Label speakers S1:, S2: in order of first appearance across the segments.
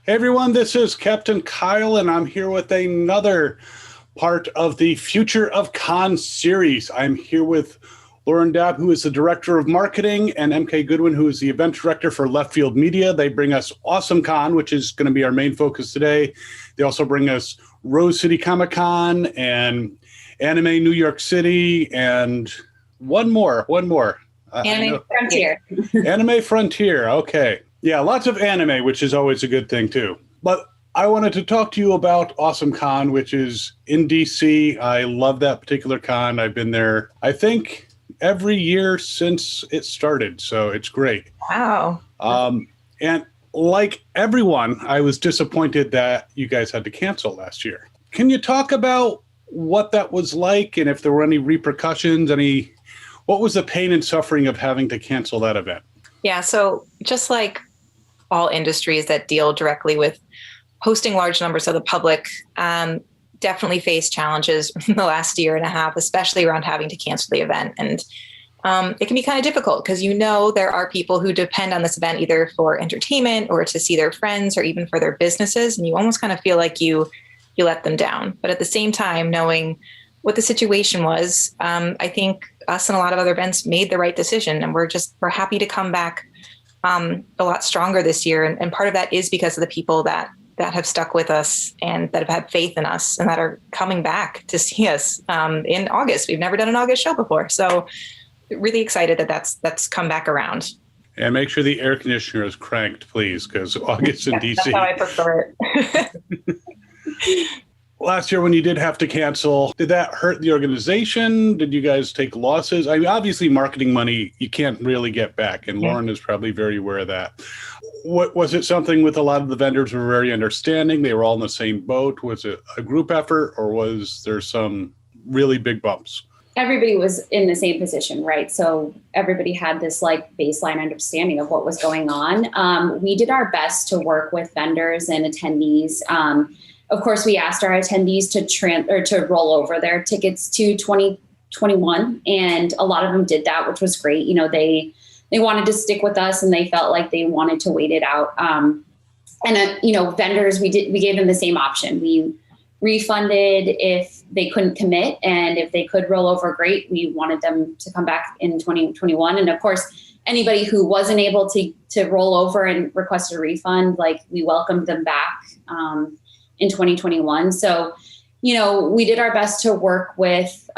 S1: Hey everyone, this is Captain Kyle, and I'm here with another part of the Future of Con series. I'm here with Lauren Dabb, who is the Director of Marketing, and MK Goodwin, who is the Event Director for Leftfield Media. They bring us Awesome Con, which is going to be our main focus today. They also bring us Rose City Comic Con and Anime New York City, and one more.
S2: Anime Frontier.
S1: Anime Frontier, okay. Yeah, lots of anime, which is always a good thing, too. But I wanted to talk to you about Awesome Con, which is in D.C. I love that particular con. I've been there, I think, every year since it started, so it's great.
S2: Wow.
S1: And like everyone, I was disappointed that you guys had to cancel last year. Can you talk about what that was like, and if there were any repercussions, what was the pain and suffering of having to cancel that event?
S2: Yeah, so just like all industries that deal directly with hosting large numbers of the public, definitely faced challenges in the last year and a half, especially around having to cancel the event. And it can be kind of difficult because there are people who depend on this event either for entertainment or to see their friends or even for their businesses. And you almost kind of feel like you let them down. But at the same time, knowing what the situation was, I think us and a lot of other events made the right decision. And we're happy to come back a lot stronger this year. And part of that is because of the people that have stuck with us and that have had faith in us and that are coming back to see us in August. We've never done an August show before. So really excited that that's come back around.
S1: And make sure the air conditioner is cranked, please, because August in DC.
S2: That's how I prefer it.
S1: Last year when you did have to cancel, did that hurt the organization? Did you guys take losses? I mean, obviously marketing money, you can't really get back. And Lauren is probably very aware of that. What was it something with a lot of the vendors were very understanding? They were all in the same boat. Was it a group effort or was there some really big bumps?
S3: Everybody was in the same position, right? So everybody had this baseline understanding of what was going on. We did our best to work with vendors and attendees. Of course, we asked our attendees to roll over their tickets to 2021, and a lot of them did that, which was great. They wanted to stick with us, and they felt like they wanted to wait it out. Vendors, we gave them the same option. We refunded if they couldn't commit, and if they could roll over, great. We wanted them to come back in 2021, and of course, anybody who wasn't able to roll over and request a refund, we welcomed them back in 2021. So, we did our best to work with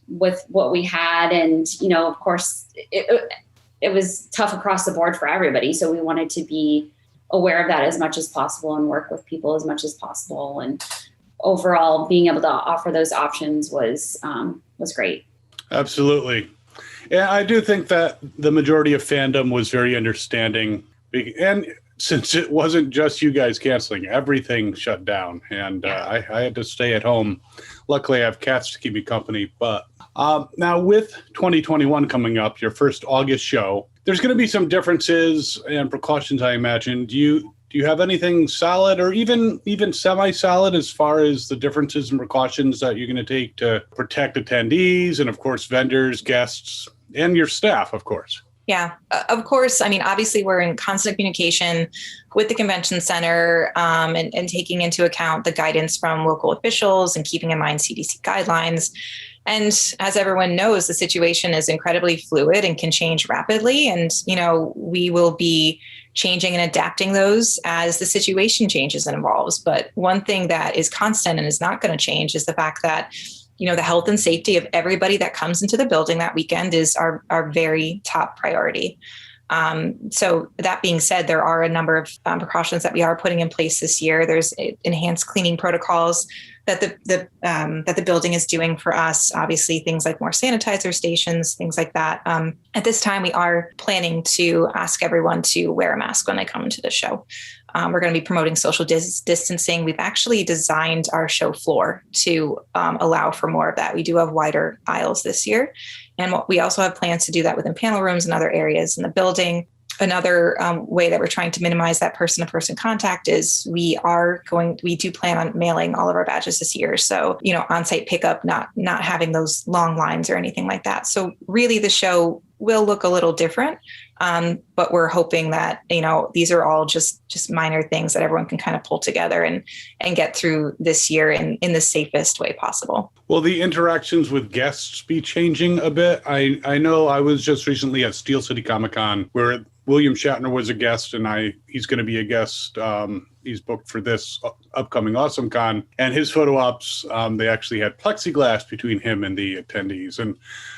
S3: what we had. And, of course, it was tough across the board for everybody. So we wanted to be aware of that as much as possible and work with people as much as possible. And overall, being able to offer those options was great.
S1: Absolutely. Yeah, I do think that the majority of fandom was very understanding. And since it wasn't just you guys canceling, everything shut down, and I had to stay at home. Luckily, I have cats to keep me company. But now with 2021 coming up, your first August show, there's going to be some differences and precautions, I imagine. Do you have anything solid or even semi-solid as far as the differences and precautions that you're going to take to protect attendees and, of course, vendors, guests, and your staff, of course?
S2: Yeah, of course. I mean, obviously, we're in constant communication with the convention center and taking into account the guidance from local officials and keeping in mind CDC guidelines. And as everyone knows, the situation is incredibly fluid and can change rapidly. And, we will be changing and adapting those as the situation changes and evolves. But one thing that is constant and is not going to change is the fact that the health and safety of everybody that comes into the building that weekend is our very top priority. So that being said, there are a number of precautions that we are putting in place this year. There's enhanced cleaning protocols that the building is doing for us. Obviously, things like more sanitizer stations, things like that. At this time, we are planning to ask everyone to wear a mask when they come into the show. We're going to be promoting social distancing. We've actually designed our show floor to allow for more of that. We do have wider aisles this year. And we also have plans to do that within panel rooms and other areas in the building. Another way that we're trying to minimize that person-to-person contact is we do plan on mailing all of our badges this year. So, on-site pickup, not having those long lines or anything like that. So really the show will look a little different. But we're hoping that, these are all just minor things that everyone can kind of pull together and get through this year in the safest way possible.
S1: Will the interactions with guests be changing a bit? I know I was just recently at Steel City Comic-Con where William Shatner was a guest, and he's going to be a guest. He's booked for this upcoming Awesome Con, and his photo ops, they actually had plexiglass between him and the attendees. And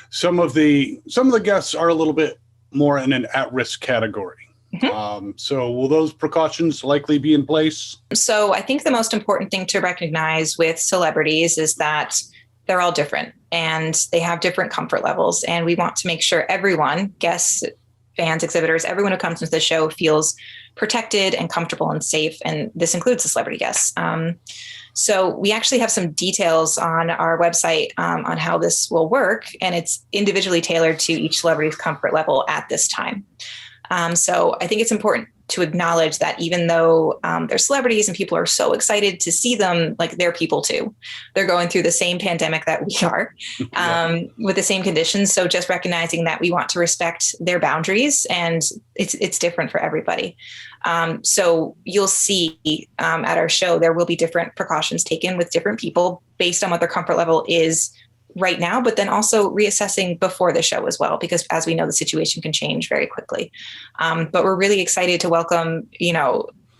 S1: some of the guests are a little bit more in an at-risk category. Mm-hmm. So will those precautions likely be in place?
S2: So I think the most important thing to recognize with celebrities is that they're all different and they have different comfort levels. And we want to make sure everyone, guests, fans, exhibitors, everyone who comes into the show feels protected and comfortable and safe. And this includes the celebrity guests. So we actually have some details on our website on how this will work. And it's individually tailored to each celebrity's comfort level at this time. So I think it's important to acknowledge that even though they're celebrities and people are so excited to see them, like they're people too. They're going through the same pandemic that we are with the same conditions. So just recognizing that we want to respect their boundaries, and it's different for everybody. So you'll see at our show, there will be different precautions taken with different people based on what their comfort level is right now, but then also reassessing before the show as well, because as we know, the situation can change very quickly. But we're really excited to welcome,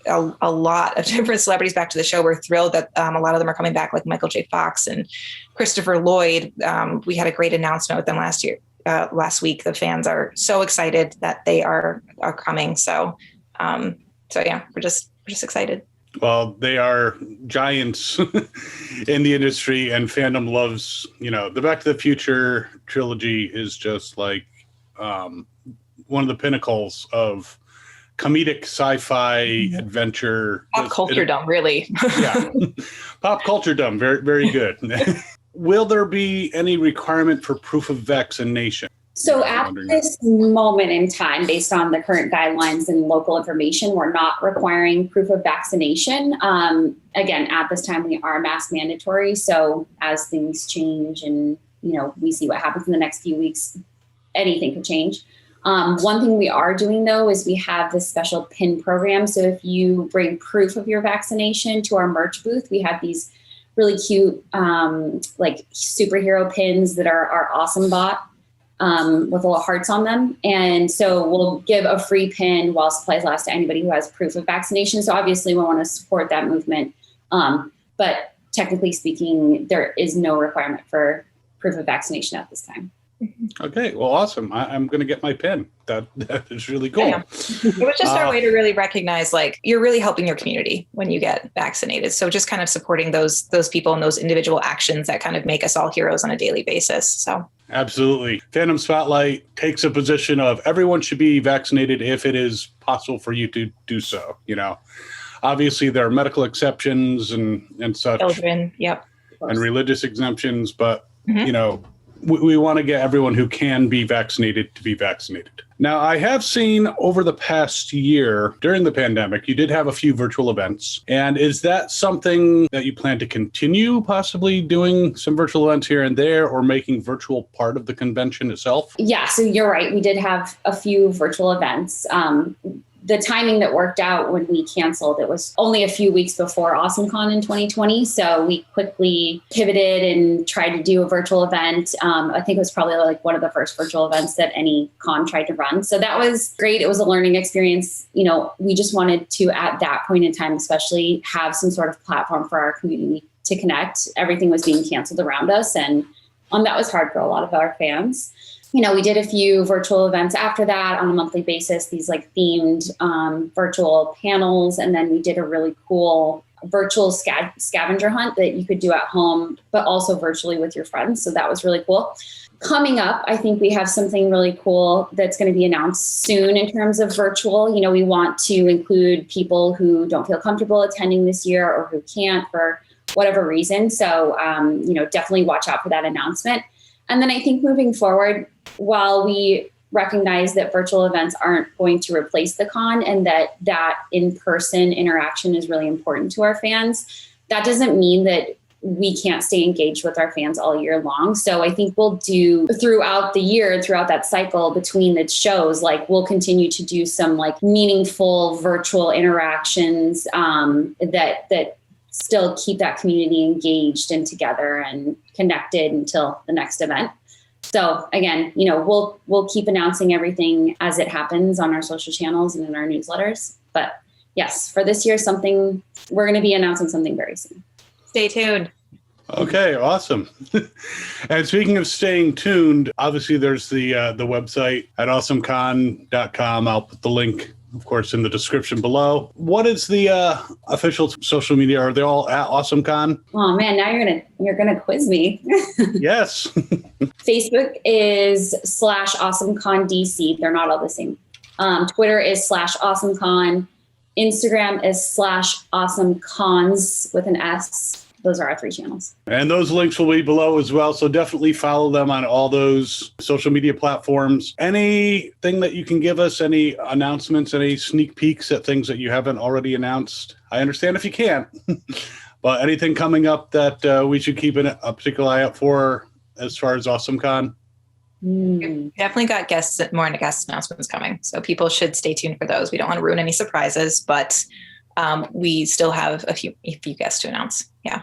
S2: a lot of different celebrities back to the show. We're thrilled that a lot of them are coming back, like Michael J. Fox and Christopher Lloyd. We had a great announcement with them last week. The fans are so excited that they are coming. So yeah, we're just excited.
S1: Well, they are giants in the industry, and fandom loves, the Back to the Future trilogy is just like one of the pinnacles of comedic sci-fi adventure.
S2: Pop culture-dom, really.
S1: Yeah, pop culture-dom, very, very good. Will there be any requirement for proof of vaccination?
S3: So at this moment in time, based on the current guidelines and local information, we're not requiring proof of vaccination. Again, at this time, we are mask mandatory. So as things change and, we see what happens in the next few weeks, anything could change. One thing we are doing, though, is we have this special pin program. So if you bring proof of your vaccination to our merch booth, we have these really cute superhero pins that are our Awesome Bot. With little hearts on them. And so we'll give a free pin while supplies last to anybody who has proof of vaccination. So obviously we want to support that movement. But technically speaking, there is no requirement for proof of vaccination at this time.
S1: Okay, well, awesome. I'm going to get my pin. That is really cool.
S2: Yeah. It was just our way to really recognize, you're really helping your community when you get vaccinated. So just kind of supporting those people and those individual actions that kind of make us all heroes on a daily basis. So.
S1: Absolutely. Fandom Spotlight takes a position of everyone should be vaccinated if it is possible for you to do so. Obviously there are medical exceptions and such.
S2: Children, yep.
S1: And religious exemptions, but we want to get everyone who can be vaccinated to be vaccinated. Now, I have seen over the past year during the pandemic, you did have a few virtual events. And is that something that you plan to continue possibly doing some virtual events here and there, or making virtual part of the convention itself? Yeah,
S3: so you're right. We did have a few virtual events. The timing that worked out when we canceled, it was only a few weeks before AwesomeCon in 2020. So we quickly pivoted and tried to do a virtual event. I think it was probably one of the first virtual events that any con tried to run. So that was great. It was a learning experience. We just wanted to, at that point in time, especially have some sort of platform for our community to connect. Everything was being canceled around us. And that was hard for a lot of our fans. We did a few virtual events after that on a monthly basis, these themed virtual panels. And then we did a really cool virtual scavenger hunt that you could do at home, but also virtually with your friends. So that was really cool. Coming up, I think we have something really cool that's going to be announced soon in terms of virtual. We want to include people who don't feel comfortable attending this year or who can't for whatever reason. So, definitely watch out for that announcement. And then I think moving forward, while we recognize that virtual events aren't going to replace the con and that in-person interaction is really important to our fans, that doesn't mean that we can't stay engaged with our fans all year long. So I think we'll do throughout the year, throughout that cycle between the shows, like we'll continue to do some like meaningful virtual interactions that still keep that community engaged and together and connected until the next event. So again, we'll keep announcing everything as it happens on our social channels and in our newsletters. But yes, for this year, we're going to be announcing something very soon.
S2: Stay tuned.
S1: Okay, awesome. And speaking of staying tuned, obviously there's the website at awesomecon.com. I'll put the link, of course, in the description below. What is the official social media? Are they all at AwesomeCon?
S3: Oh man, now you're gonna quiz me.
S1: Yes.
S3: Facebook is /AwesomeConDC. They're not all the same. Twitter is /AwesomeCon. Instagram is /AwesomeCons with an S. Those are our 3 channels.
S1: And those links will be below as well. So definitely follow them on all those social media platforms. Anything that you can give us, any announcements, any sneak peeks at things that you haven't already announced? I understand if you can't, but anything coming up that we should keep a particular eye out for as far as AwesomeCon?
S2: We've definitely got more guest announcements coming. So people should stay tuned for those. We don't want to ruin any surprises, but we still have a few guests to announce. Yeah.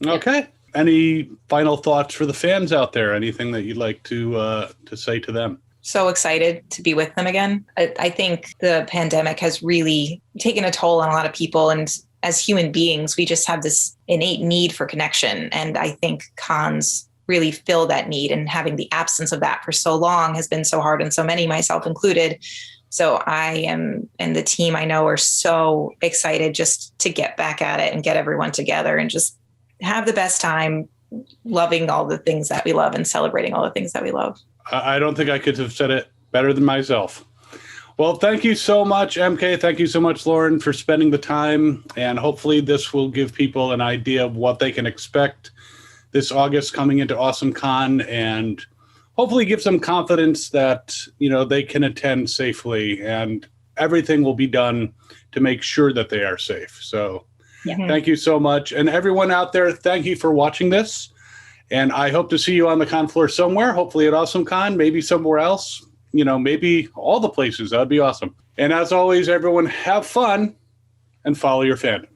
S1: Okay. Any final thoughts for the fans out there? Anything that you'd like to say to them?
S2: So excited to be with them again. I think the pandemic has really taken a toll on a lot of people. And as human beings, we just have this innate need for connection. And I think cons really fill that need. And having the absence of that for so long has been so hard on so many, myself included. So I am, and the team I know are so excited just to get back at it and get everyone together and just have the best time loving all the things that we love and celebrating all the things that we love.
S1: I don't think I could have said it better than myself. Well, thank you so much, MK. Thank you so much, Lauren, for spending the time. And hopefully this will give people an idea of what they can expect this August coming into AwesomeCon, and hopefully give some confidence that, they can attend safely and everything will be done to make sure that they are safe. So Thank you so much. And everyone out there, thank you for watching this. And I hope to see you on the con floor somewhere, hopefully at AwesomeCon, maybe somewhere else, maybe all the places. That would be awesome. And as always, everyone, have fun and follow your fandom.